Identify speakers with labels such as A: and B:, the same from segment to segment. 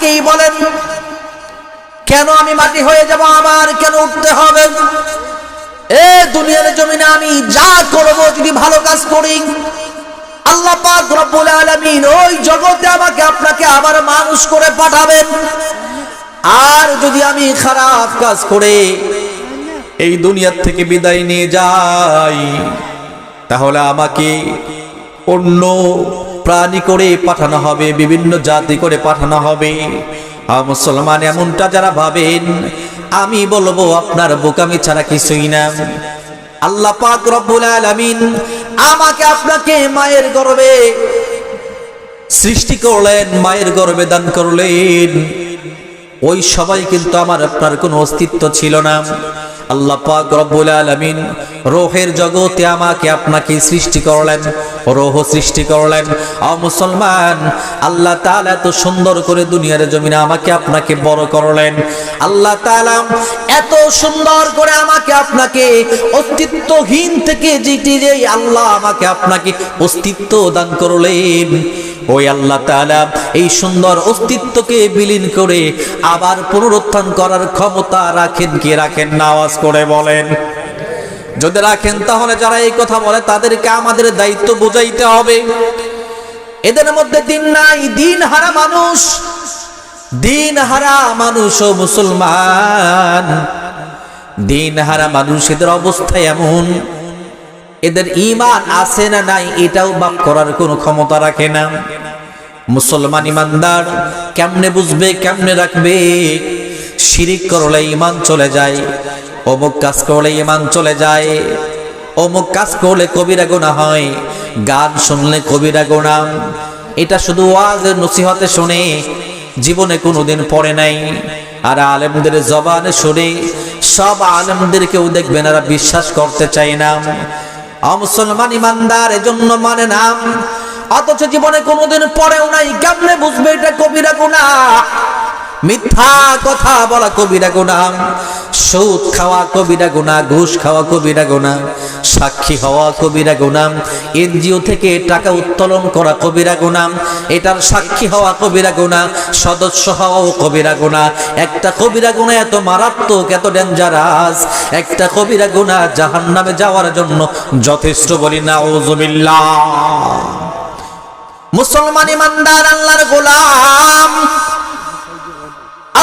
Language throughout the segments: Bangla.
A: অনেকেই বলেন, কেন আমি মাটি হয়ে যাব, আমার কেন উঠতে হবে? এই দুনিয়ার জমিনে আমি যা করব, যদি ভালো কাজ করি, আল্লাহ পাক রব্বুল আলামিন ওই জগতে আমাকে আপনাকে আবার মানুষ করে পাঠাবেন। আর যদি আমি খারাপ কাজ করে এই দুনিয়ার থেকে বিদায় নিয়ে যাই, তাহলে আমাকে অন্য প্রাণী করে পাঠানো হবে, বিভিন্ন জাতি করে পাঠানো হবে। মুসলমান এমনটা যারা ভাবেন, আমি বলবো আপনার বোকামি ছাড়া কিছুই না। আল্লাহ পাক রব্বুল আলামিন আমাকে আপনাকে মায়ের গর্ভে সৃষ্টি করলেন, মায়ের গর্ভে দান করলেন। ওই সবাই কিন্তু আমার আপনার কোনো অস্তিত্ব ছিল না। আল্লাহ পাক রব্বুল আলামিন রূহের জগতে আমাকে আপনাকে সৃষ্টি করলেন, রূহ সৃষ্টি করলেন। মুসলমান, আল্লাহ তাআলা এত সুন্দর করে দুনিয়ার জমিনে আমাকে আপনাকে বড় করলেন। আল্লাহ তাআলা এত সুন্দর করে আমাকে আপনাকে অস্তিত্বহীন থেকে যে আল্লাহ আমাকে আপনাকে অস্তিত্ব দান করলেন, ওই আল্লাহ তাআলা এই সুন্দর অস্তিত্বকে বিলীন করে আবার পুনরুত্থান করার ক্ষমতা রাখেন কি রাখেন না? আওয়াজ করে বলেন। যদি রাখেন, তাহলে যারা এই কথা বলে তাদেরকে আমাদের দায়িত্ব বুঝাইতে হবে। এদের মধ্যে দিন নাই, দিন হারা মানুষ, দিন হারা মানুষ ও মুসলমান, দিন হারা মানুষ। এদের অবস্থা এমন, এদের ঈমান আছে না নাই এটাও বাক করার কোনো ক্ষমতা রাখে না। মুসলমান ইমানদার কেমনে বুঝবে, কেমনে রাখবে? শিরিক করলে ঈমান চলে যায়, অমুক কাজ করলে ঈমান চলে যায়, অমুক কাজ করলে কবিরা গুনাহ হয়, গান শুনলে কবিরা গুনাহ। এটা শুধু ওয়াজের নসিহতে শুনে, জীবনে কোনোদিন পড়ে নাই। আর আলেমদের জবানে শুনে সব আলেমদেরকেও দেখবেন এরা বিশ্বাস করতে চায় না। মুসলমান ইমানদার এজন্য মানে না, অথচ জীবনে কোনোদিন পড়েও নাই। কেমনে বুঝবে এটা কবিরা গুনাহ? মিথ্যা কথা বলা কবিরা গুনাহ, সুদ খাওয়া কবিরা গুনাহ, ঘুষ খাওয়া কবিরা গুনাহ, সাক্ষী হওয়া কবিরা গুনাহ, এনজিও থেকে টাকা উত্তোলন করা কবিরা গুনাহ, এটার সাক্ষী হওয়া কবিরা গুনাহ, সদস্য হওয়াও কবিরা গুনাহ। একটা কবিরা গুনাহ এত মারাত্মক, এত ডেঞ্জারাস, একটা কবিরা গুনাহ জাহান্নামে যাওয়ার জন্য যথেষ্ট। বলি নাউযুবিল্লাহ। মুসলমান ইমানদার আল্লাহর গোলাম,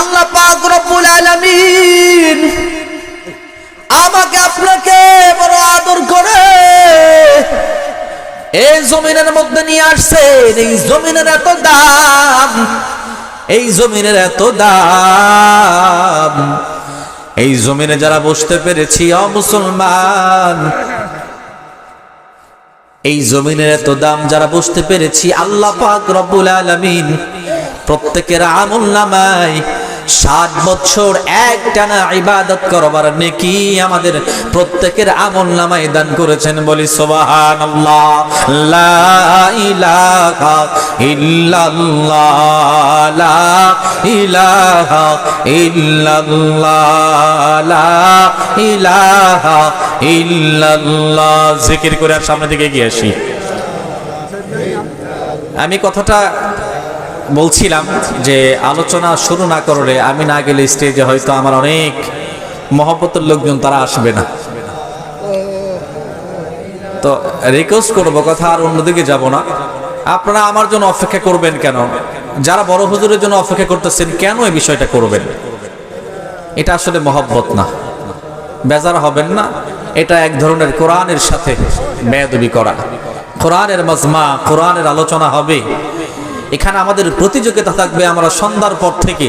A: আল্লাহ পাক রব্বুল আলামিন আমাকে আপনাকে বড় আদর করে এই জমিনের মধ্যে নিয়ে আসছেন। এই জমিনের এত দাম, এই জমিনের এত দাম, এই জমিনে যারা বসতে পেরেছি মুসলমান, এই জমিনের এত দাম যারা বসতে পেরেছি, আল্লাহ পাক রব্বুল আলামিন প্রত্যেকের আমলনামায় 60 বছর একটানা ইবাদত করবার নেকি আমাদের প্রত্যেকের আমলনামায় দান করেছেন। বলি সুবহানাল্লাহ। লা ইলাহা ইল্লাল্লাহ, লা ইলাহা ইল্লাল্লাহ, লা ইলাহা ইল্লাল্লাহ। জিকির করে আর সামনে দিকে এগিয়ে আসি। আমি কথাটা বলছিলাম যে আলোচনা শুরু না করলে, আমি না গেলে স্টেজে হয়তো আমার অনেক মহব্বতের লোকজন তারা আসবে না। তো রিকোয়েস্ট করবো, কথা আর অন্যদিকে যাব না। আপনারা আমার জন্য অপেক্ষা করবেন কেন? যারা বড় হুজুরের জন্য অপেক্ষা করতেছেন কেন এই বিষয়টা করবেন? এটা আসলে মহব্বত না, বেজার হবেন না। এটা এক ধরনের কোরআনের সাথে বেয়াদবি করা। কোরআনের মাজমা, কোরআনের আলোচনা হবে, এখানে আমাদের প্রতিযোগিতা থাকবে। আমরা সন্ধ্যার পর থেকে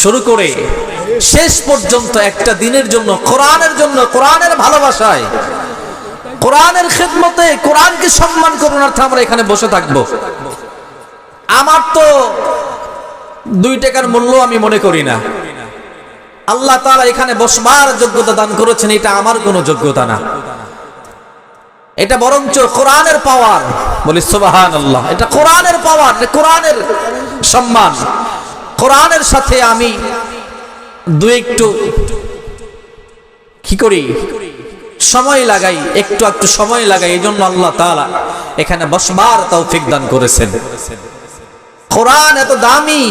A: শুরু করে শেষ পর্যন্ত একটা দিনের জন্য কোরআনের জন্য, কোরআনের ভালোবাসায়, কোরআনের খেদমতে, কোরআনকে সম্মান করুণার্থে আমরা এখানে বসে থাকবো। আমার তো 2 টাকার মূল্য আমি মনে করি না। আল্লাহ তাআলা এখানে বসবার যোগ্যতা দান করেছেন, এটা আমার কোনো যোগ্যতা না। এটা বরঞ্চ কোরআনের পাওয়ার। বলি সুবহানাল্লাহ। এটা কোরআনের পাওয়ার, কোরআনের সম্মান। কোরআনের সাথে আমি একটু কি করি, সময় লাগাই, একটু সময় লাগাই। এই জন্য আল্লাহ তাআলা এখানে বসবার তৌফিক দান করেছেন। কোরআন এত দামি,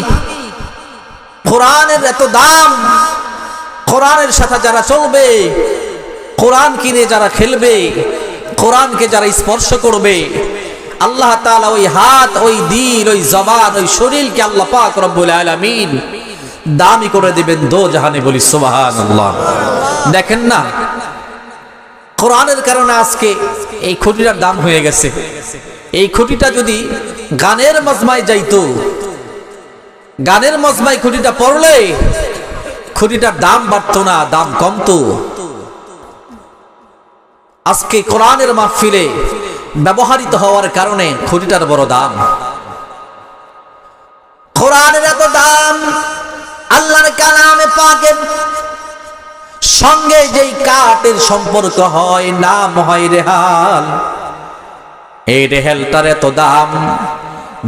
A: কোরআনের এত দাম, কোরআনের সাথে যারা চলবে, কোরআন কিনে যারা খেলবে, কোরআনকে যারা স্পর্শ করবে, আল্লাহ তাআলা ওই হাত, ওই দিল, ওই জবান, ওই শরীরকে আল্লাহ পাক রব্বুল আলামিন দামি করে দিবেন দোজাহানে। বলি সুবহানাল্লাহ। দেখেন না, কোরআনের কারণে আজকে এই খুঁটিটার দাম হয়ে গেছে। এই খুঁটিটা যদি গানের মজমায় যাইতো, গানের মজমায় খুঁটিটা পড়লে খুঁটিটার দাম বাড়তো না, দাম কমতো। আজকে কোরআনের মাহফিলে ব্যবহৃত হওয়ার কারণে খুঁটিটার বড় দাম। কোরআনের এত দাম, আল্লাহর কালামে পাকের সঙ্গে যেই কাঠের সম্পর্ক হয়, নাম হয় রেহাল। এই রেহালটার এত দাম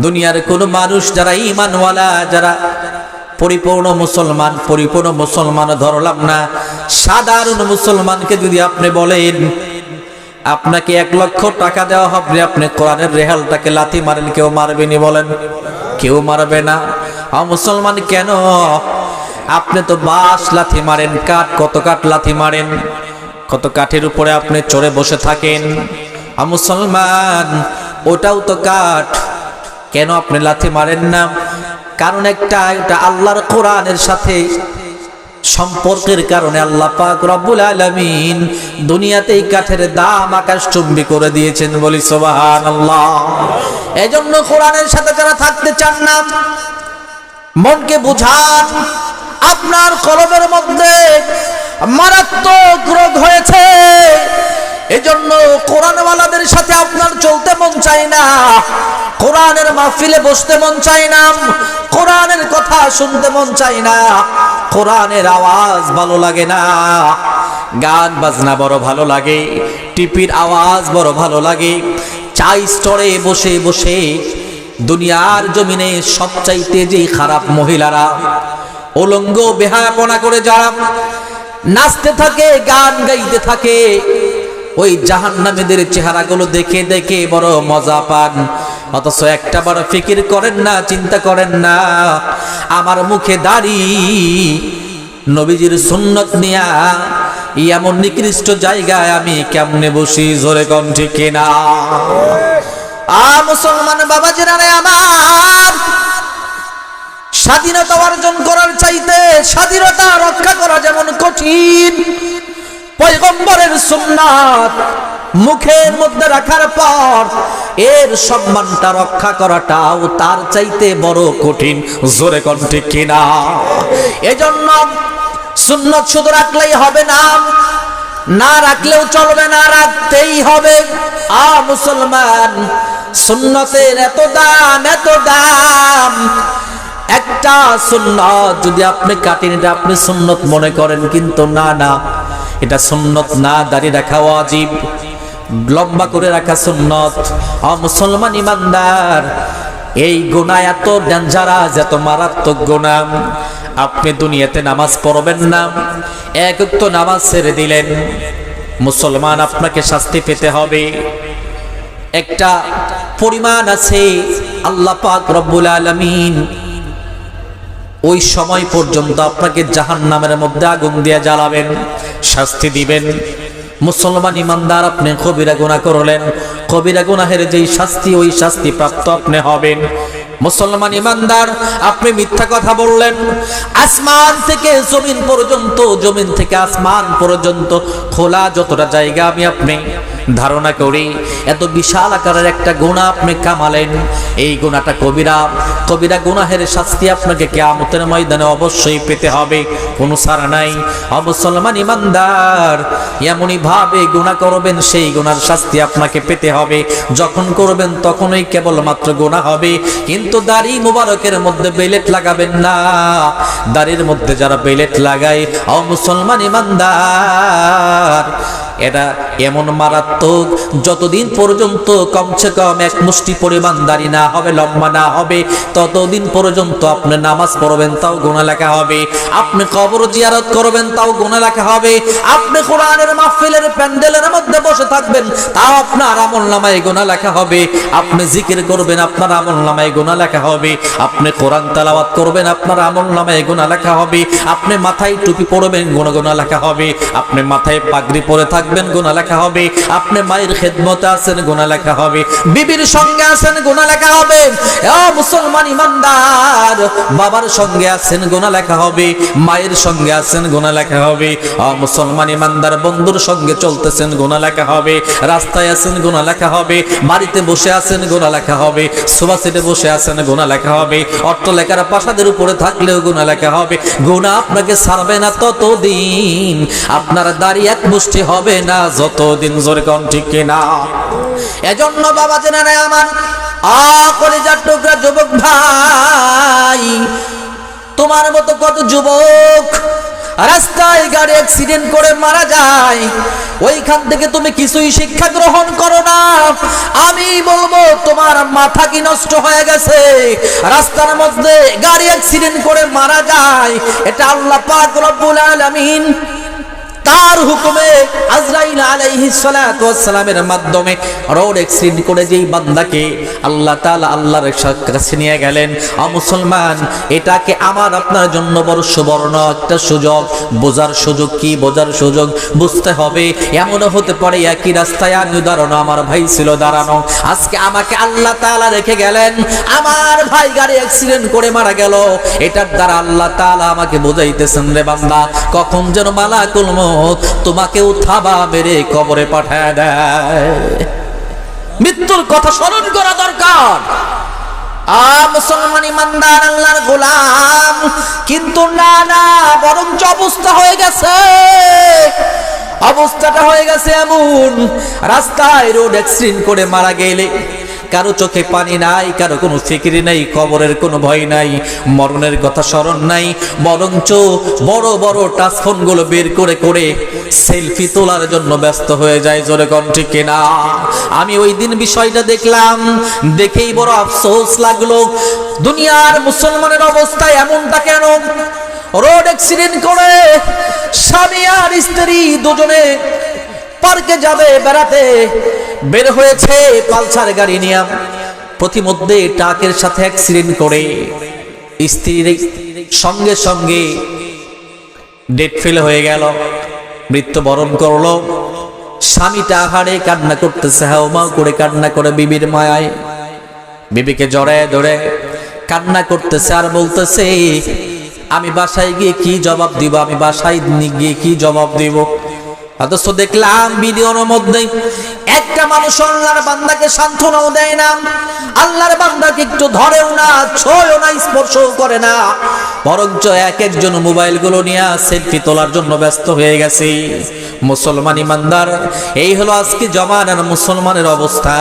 A: দুনিয়ার কোন মানুষ, যারা ঈমানওয়ালা, যারা পরিপূর্ণ মুসলমান, পরিপূর্ণ মুসলমান ধরলাম না, সাধারণ মুসলমানকে যদি আপনি বলেন আপনাকে 1 লক্ষ টাকা দেওয়া হবে, আপনি কোরআনের রেহালটাকে লাথি মারেন, কেউ মারবেনি? বলেন, কেউ মারবে না। মুসলমান কেন? আপনি তো বাঁশ লাথি মারেন, কাঠ, কত কাঠ লাথি মারেন, কত কাঠের উপরে আপনি চড়ে বসে থাকেন। মুসলমান ওটাও তো কাঠ, কেন আপনি লাথি মারেন না? কারণ একটা, এটা আল্লাহর কোরআনের সাথে সম্পর্কের কারণে আল্লাহ পাক রব্বুল আলামিন দুনিয়াতে এই কাঠের দাম আকাশচুম্বী করে দিয়েছেন। বলি সুবহানাল্লাহ। এজন্য কোরআনের সাথে যারা থাকতে চান না, মনকে বুঝান, আপনার কলবের মধ্যে মারাত্মক রোগ হয়েছে, এজন্য কোরআনওয়ালাদের সাথে আপনার চলতে মন চায় না, কোরআনের মাহফিলে বসতে মন চায় না, কোরআনের কথা শুনতে মন চায় না, কোরআনের আওয়াজ ভালো লাগে না, গান বাজনা বড় ভালো লাগে, টিপির আওয়াজ বড় ভালো লাগে। চা স্টোরে বসে বসে দুনিয়ার জমিনে সবচাইতে যেই খারাপ মহিলারা, উলঙ্গ বেহায়াপনা করে যারা নাচতে থাকে, গান গাইতে থাকে, ওই জাহান্নামীদের চেহারাগুলো দেখে দেখে বড় মজা পান। অথচ একটা বড় ফিকির করেন না, চিন্তা করেন না, আমার মুখে দাড়ি, নবীজির সুন্নত নিয়া এমন নিকৃষ্ট জায়গায় আমি কেমনে বসি? জোরে কোন ঠিক না? মুসলমান বাবাজিরা রে আমার, স্বাধীনতা অর্জন করার চাইতে স্বাধীনতা রক্ষা করা যেমন কঠিন, পয়গম্বরের সুন্নাত মুখের মধ্যে রাখার পর এর সম্মানটা রক্ষা করাটাও তার চাইতে বড় কঠিন। জোরে কোন ঠিক কিনা? এজন্য সুন্নাত শুধু রাখলেই হবে না, না রাখলেও চলবে না, রাখতেই হবে। মুসলমান, সুন্নতের এত দাম, এত দাম। একটা সুন্নত যদি আপনি কাটেন, এটা আপনি সুন্নত মনে করেন, কিন্তু না না, এটা সুন্নত না। দাড়ি রাখা ওয়াজিব, লম্বা করে রাখা সুন্নত। মুসলমান ইমানদার, এই গুনাহ এত ডেঞ্জারাস, এত মারাত্মক গুনাহ। আপনি দুনিয়াতে নামাজ পড়বেন না, এক ওয়াক্ত নামাজ ছেড়ে দিলেন, মুসলমান আপনাকে শাস্তি পেতে হবে। একটা পরিমাণ আছে, আল্লাহ পাক রব্বুল আলামিন ওই সময় পর্যন্ত আপনাকে জাহান্নামের মধ্যে আগুন দিয়ে জ্বালাবেন, শাস্তি দিবেন। মুসলমান ইমানদার, আপনি কবিরা গুনাহ করলেন, কবিরা গুনাহের যেই শাস্তি, ওই শাস্তি প্রাপ্ত আপনি হবেন। মুসলমান ইমানদার, আপনি মিথ্যা কথা বললেন, আসমান থেকে জমিন পর্যন্ত, জমিন থেকে আসমান পর্যন্ত খোলা যতটা জায়গা আমি আপনি ধারণা করি, এত বিশাল আকারের একটা গুনাহ আপনি কামালেন। এই গুনাহটা কবিরা, কবিরা গুনাহের শাস্তি আপনাকে কিয়ামতের ময়দানে অবশ্যই পেতে হবে, কোনো ছাড় নাই। মুসলমান ইমানদার, এমনই ভাবে গুনাহ করবেন, সেই গুনার শাস্তি আপনাকে পেতে হবে। যখন করবেন তখনই কেবলমাত্র গুনাহ হবে, কিন্তু দাড়ি মুবারকের মধ্যে বেলেট লাগাবেন না। দাড়ির মধ্যে যারা বেলেট লাগায়, মুসলমান ইমানদার, এটা এমন মারাত্মক, যতদিন পর্যন্ত কমসে কম এক মুষ্টি পরিমাণ দাড়ি না হবে, লম্বা না হবে, ততদিন পর্যন্ত আপনি নামাজ পড়বেন তাও গুনাহ লেখা হবে, আপনি কবর জিয়ারত করবেন তাও গুনাহ লেখা হবে, আপনি কোরআনের মাহফিলের প্যান্ডেলের মধ্যে বসে থাকবেন তাও আপনার আমলনামায় গুনাহ লেখা হবে, আপনি জিকির করবেন আপনার আমলনামায় গুনাহ লেখা হবে, আপনি কোরআন তেলাওয়াত করবেন আপনার আমলনামায় গুনাহ লেখা হবে, আপনি মাথায় টুপি পরবেন গুনাহ লেখা হবে, আপনি মাথায় পাগড়ি পরে থাকবেন গুনাহ লেখা হবে, আপনি মায়ের খেদমতে আছেন গুনাহ লেখা হবে, বিবির সঙ্গে আছেন গুনাহ লেখা হবে, ও মুসলমান ইমানদার বাবার সঙ্গে আছেন গুনাহ লেখা হবে, মায়ের সঙ্গে আছেন গুনাহ লেখা হবে, ও মুসলমান ইমানদার বন্ধুর সঙ্গে চলতেছেন গুনাহ লেখা হবে, রাস্তায় আছেন গুনাহ লেখা হবে, বাড়িতে বসে আছেন গুনাহ লেখা হবে, সোফা সেটে বসে আছেন গুনাহ লেখা হবে, অট্টালিকার প্রাসাদের উপরে থাকলেও গুনাহ লেখা হবে। গুনাহ আপনাকে ছাড়বে না ততদিন, আপনার দাড়ি এক মুষ্টি হবে না যতদিন, জোরে কোন ঠিক কিনা? এজন্য বাবা জেনারে আমার কলিজার টুকরা যুবক ভাই, তোমার মতো কত যুবক রাস্তায় গাড়ি অ্যাক্সিডেন্ট করে মারা যায়, ওইখান থেকে তুমি কিছুই শিক্ষা গ্রহণ করো না। আমি বলবো তোমার মাথা কি নষ্ট হয়ে গেছে? রাস্তার মধ্যে গাড়ি অ্যাক্সিডেন্ট করে মারা যায়, এটা আল্লাহ পাক রব্বুল আলামিন তার হুকুমে আজরাইল আলাইহিস সালাতু ওয়াস সালামের মাধ্যমে রোড অ্যাক্সিডেন্ট করে যেই বান্দাকে আল্লাহ তাআলা আল্লাহর কাছে নিয়ে গেলেন, মুসলমান এটাকে আমার আপনার জন্য বড় সুবর্ণ একটা সুযোগ। বোঝার সুযোগ কি? বোঝার সুযোগ বুঝতে হবে। এমন হতে পারে একই রাস্তায় আমি দাঁড়ানো, আমার ভাই ছিল দাঁড়ানো, আজকে আমাকে আল্লাহ তাআলা রেখে গেলেন, আমার ভাই গাড়ি অ্যাক্সিডেন্ট করে মারা গেল, এটার দ্বারা আল্লাহ তাআলা আমাকে বোঝাইতেছেন, রে বান্দা কখন যেন মালাকুল মউত তোমাকে উঠাবা মেরে কবরে পাঠায় দেয়। মৃত্যুর কথা স্মরণ করা দরকার। মুসলমান ইমানদার আল্লাহর গোলাম, কিন্তু না না, বরঞ্চ অবস্থা হয়ে গেছে, অবস্থাটা হয়ে গেছে এমন, রাস্তায় রোড অ্যাক্সিডেন্ট করে মারা গেলে কারো চোখে পানি নাই, কারো কোনো ফিকিরি নাই, কবরের কোনো ভয় নাই, মরণের কথা স্মরণ নাই, বরঞ্চ বড় বড় টাচফোন গুলো বের করে করে সেলফি তোলার জন্য ব্যস্ত হয়ে যায়, জোরে কোন ঠিক কিনা? আমি ওই দিন বিষয়টা দেখলাম, দেখেই বড় আফসোস লাগলো, দুনিয়ার মুসলমানের অবস্থা এমনটা কেন? রোড অ্যাক্সিডেন্ট করে স্বামী আর স্ত্রী দুজনে পার্কে যাবে বেড়াতে বের হয়েছে পালসার গাড়ি নিয়ে, প্রতিমধ্যে ট্রাকের সাথে অ্যাক্সিডেন্ট করে স্ত্রীর সঙ্গে সঙ্গে ডেথ ফেল হয়ে গেল, মৃত্যুবরণ করলো। স্বামীটা হাড়ে কান্না করতেছে, হাউমাউ করে কান্না করে বিবির মায়ায়, বিবিকে জড়ায় ধরে কান্না করতেছে আর বলতেছে, আমি বাসায় গিয়ে কি জবাব দিব, আমি বাসায় গিয়ে কি জবাব দিব? অথচ দেখলাম ভিডিওর মধ্যে একটা মানুষ আল্লাহর বান্দাকে সান্ত্বনাও দেয় না, আল্লাহর বান্দাকে একটু ধরেও না, ছোঁয়ও না, স্পর্শও করে না, বরঞ্চ এক একজন মোবাইল গুলো নিয়ে সেলফি তোলার জন্য ব্যস্ত হয়ে গেছে। মুসলমান ইমানদার, এই হলো আজকে জমানার মুসলমানের অবস্থা।